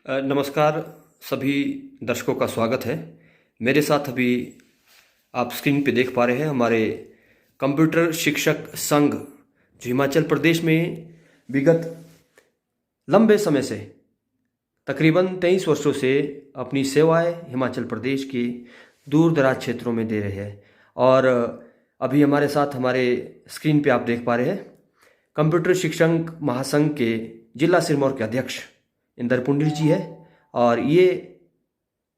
नमस्कार सभी दर्शकों का स्वागत है। मेरे साथ अभी आप स्क्रीन पे देख पा रहे हैं हमारे कंप्यूटर शिक्षक संघ जो हिमाचल प्रदेश में विगत लंबे समय से तकरीबन 23 वर्षों से अपनी सेवाएं हिमाचल प्रदेश के दूर दराज क्षेत्रों में दे रहे हैं। और अभी हमारे साथ हमारे स्क्रीन पे आप देख पा रहे हैं कंप्यूटर शिक्षक महासंघ के जिला सिरमौर के अध्यक्ष इंदर पुंडिल जी है और ये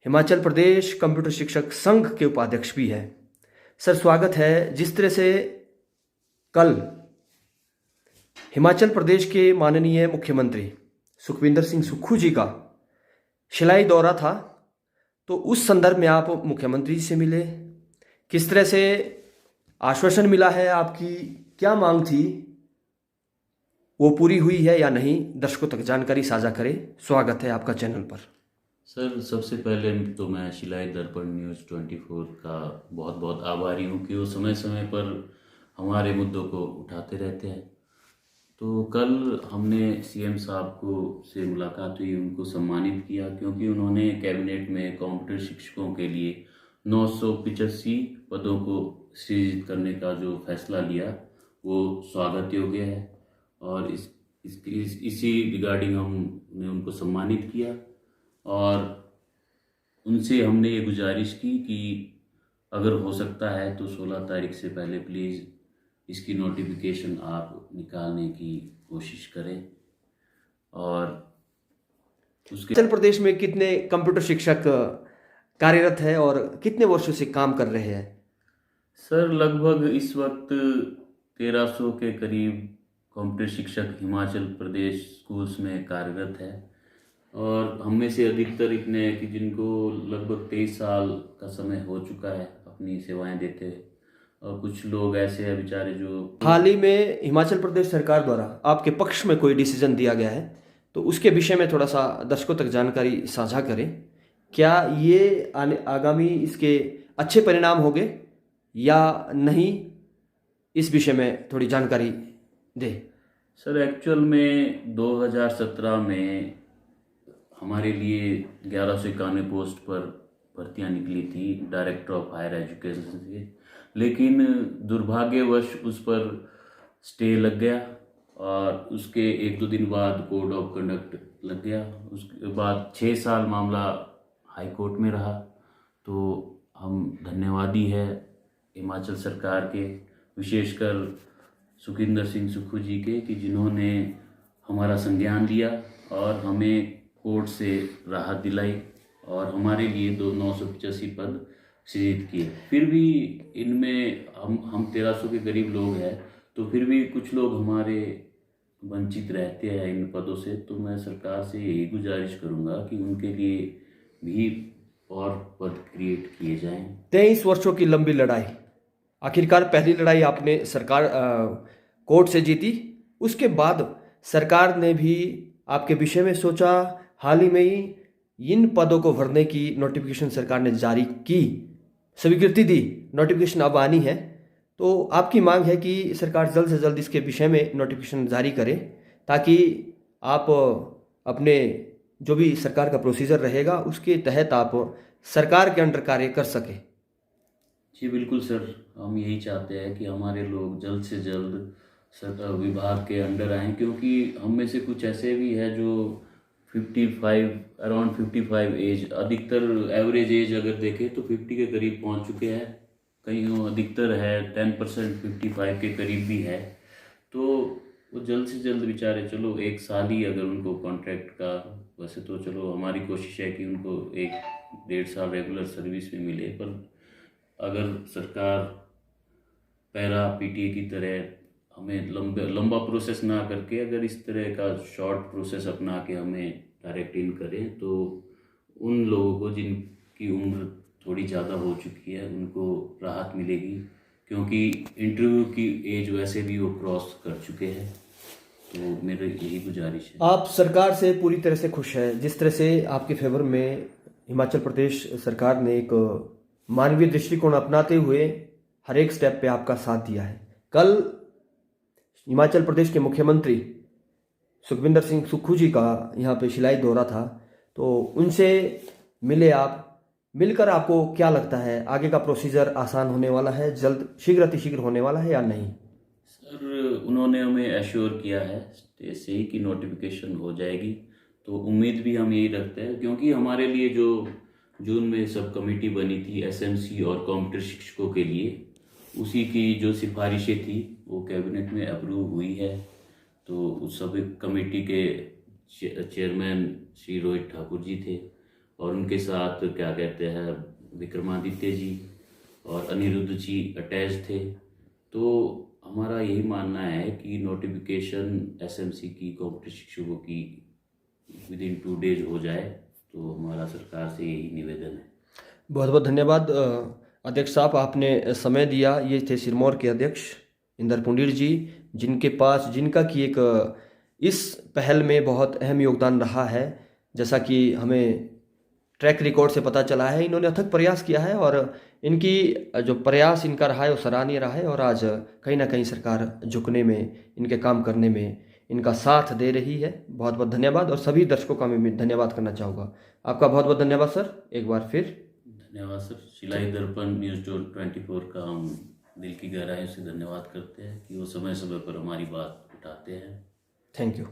हिमाचल प्रदेश कंप्यूटर शिक्षक संघ के उपाध्यक्ष भी है। सर स्वागत है। जिस तरह से कल हिमाचल प्रदेश के माननीय मुख्यमंत्री सुखविंदर सिंह सुक्खू जी का शिलाई दौरा था, तो उस संदर्भ में आप मुख्यमंत्री से मिले, किस तरह से आश्वासन मिला है, आपकी क्या मांग थी, वो पूरी हुई है या नहीं, दर्शकों तक जानकारी साझा करें। स्वागत है आपका चैनल पर। सर सबसे पहले तो मैं शिलाई दर्पण न्यूज़ 24 का बहुत बहुत आभारी हूँ कि वो समय समय पर हमारे मुद्दों को उठाते रहते हैं। तो कल हमने सीएम साहब से मुलाकात हुई, उनको सम्मानित किया क्योंकि उन्होंने कैबिनेट में कंप्यूटर शिक्षकों के लिए 985 पदों को सृजित करने का जो फैसला लिया वो स्वागत योग्य है। और इसी रिगार्डिंग हमने उनको सम्मानित किया और उनसे हमने ये गुजारिश की कि अगर हो सकता है तो 16 तारीख से पहले प्लीज़ इसकी नोटिफिकेशन आप निकालने की कोशिश करें। और उसके हिमाचल प्रदेश में कितने कंप्यूटर शिक्षक कार्यरत है और कितने वर्षों से काम कर रहे हैं? सर लगभग इस वक्त 1300 के करीब कंप्यूटर शिक्षक हिमाचल प्रदेश स्कूल्स में कार्यरत है और हम में से अधिकतर इतने हैं कि जिनको लगभग 23 साल का समय हो चुका है अपनी सेवाएं देते हुए, और कुछ लोग ऐसे हैं बेचारे जो हाल ही में हिमाचल प्रदेश सरकार द्वारा आपके पक्ष में कोई डिसीजन दिया गया है, तो उसके विषय में थोड़ा सा दर्शकों तक जानकारी साझा करें। क्या ये आगामी इसके अच्छे परिणाम होंगे या नहीं, इस विषय में थोड़ी जानकारी दे। सर एक्चुअल में 2017 में हमारे लिए 1191 पोस्ट पर भर्तियां निकली थी डायरेक्टर ऑफ हायर एजुकेशन से, लेकिन दुर्भाग्यवश उस पर स्टे लग गया और उसके 1-2 दिन बाद कोड ऑफ कंडक्ट लग गया। उसके बाद 6 साल मामला हाई कोर्ट में रहा। तो हम धन्यवादी है हिमाचल सरकार के, विशेषकर सुखविंदर सिंह सुक्खू जी के, कि जिन्होंने हमारा संज्ञान लिया और हमें कोर्ट से राहत दिलाई और हमारे लिए 985 पद सृजित किए। फिर भी इनमें हम 1300 के करीब लोग हैं, तो फिर भी कुछ लोग हमारे वंचित रहते हैं इन पदों से। तो मैं सरकार से यही गुजारिश करूँगा कि उनके लिए भी और पद क्रिएट किए जाएं। 23 वर्षों की लंबी लड़ाई, आखिरकार पहली लड़ाई आपने सरकार कोर्ट से जीती, उसके बाद सरकार ने भी आपके विषय में सोचा। हाल ही में ही इन पदों को भरने की नोटिफिकेशन सरकार ने जारी की, स्वीकृति दी, नोटिफिकेशन अब आनी है। तो आपकी मांग है कि सरकार जल्द से जल्द इसके विषय में नोटिफिकेशन जारी करे ताकि आप अपने जो भी सरकार का प्रोसीजर रहेगा उसके तहत आप सरकार के अंडर कार्य कर सकें। जी बिल्कुल सर, हम यही चाहते हैं कि हमारे लोग जल्द से जल्द विभाग के अंडर आएँ, क्योंकि हम में से कुछ ऐसे भी है जो 55 55 एज, अधिकतर एवरेज एज अगर देखें तो 50 के करीब पहुंच चुके हैं। कहीं अधिकतर है 10% 55 के करीब भी है। तो वो जल्द से जल्द बेचारे, चलो 1 साल ही अगर उनको कॉन्ट्रैक्ट का, वैसे तो चलो हमारी कोशिश है कि उनको 1-1.5 साल रेगुलर सर्विस में मिले, पर अगर सरकार पैरा पीटीए की तरह हमें लंबा प्रोसेस ना करके अगर इस तरह का शॉर्ट प्रोसेस अपना के हमें डायरेक्ट इन करें, तो उन लोगों को जिनकी उम्र थोड़ी ज़्यादा हो चुकी है उनको राहत मिलेगी, क्योंकि इंटरव्यू की एज वैसे भी वो क्रॉस कर चुके हैं। तो मेरी यही गुजारिश है। आप सरकार से पूरी तरह से खुश हैं, जिस तरह से आपके फेवर में हिमाचल प्रदेश सरकार ने एक मानवीय दृष्टिकोण अपनाते हुए हर एक स्टेप पे आपका साथ दिया है। कल हिमाचल प्रदेश के मुख्यमंत्री सुखविंदर सिंह सुक्खू जी का यहाँ पे शिलाई दौरा था, तो उनसे मिले आप, मिलकर आपको क्या लगता है आगे का प्रोसीजर आसान होने वाला है, जल्द शीघ्र अतिशीघ्र होने वाला है या नहीं? सर उन्होंने हमें एश्योर किया है स्टेज से ही कि नोटिफिकेशन हो जाएगी, तो उम्मीद भी हम यही रखते हैं, क्योंकि हमारे लिए जो जून में सब कमेटी बनी थी एसएमसी और कंप्यूटर शिक्षकों के लिए, उसी की जो सिफारिशें थी वो कैबिनेट में अप्रूव हुई है। तो उस सब कमेटी के चेयरमैन श्री रोहित ठाकुर जी थे, और उनके साथ क्या कहते हैं विक्रमादित्य जी और अनिरुद्ध जी अटैच थे। तो हमारा यही मानना है कि नोटिफिकेशन एसएमसी की कंप्यूटर शिक्षकों की विद इन 2 डेज हो जाए, तो हमारा सरकार से यही निवेदन है। बहुत बहुत धन्यवाद अध्यक्ष साहब, आपने समय दिया। ये थे सिरमौर के अध्यक्ष इंदर पुंडीर जी, जिनका कि एक इस पहल में बहुत अहम योगदान रहा है। जैसा कि हमें ट्रैक रिकॉर्ड से पता चला है, इन्होंने अथक प्रयास किया है और इनकी जो प्रयास इनका रहा है वो सराहनीय रहा है, और आज कहीं ना कहीं सरकार झुकने में, इनके काम करने में इनका साथ दे रही है। बहुत बहुत धन्यवाद, और सभी दर्शकों का मैं धन्यवाद करना चाहूँगा। आपका बहुत बहुत धन्यवाद सर, एक बार फिर धन्यवाद सर। शिलाई दर्पण न्यूज़ 24 का हम दिल की गहराई से धन्यवाद करते हैं कि वो समय समय पर हमारी बात उठाते हैं। Thank you.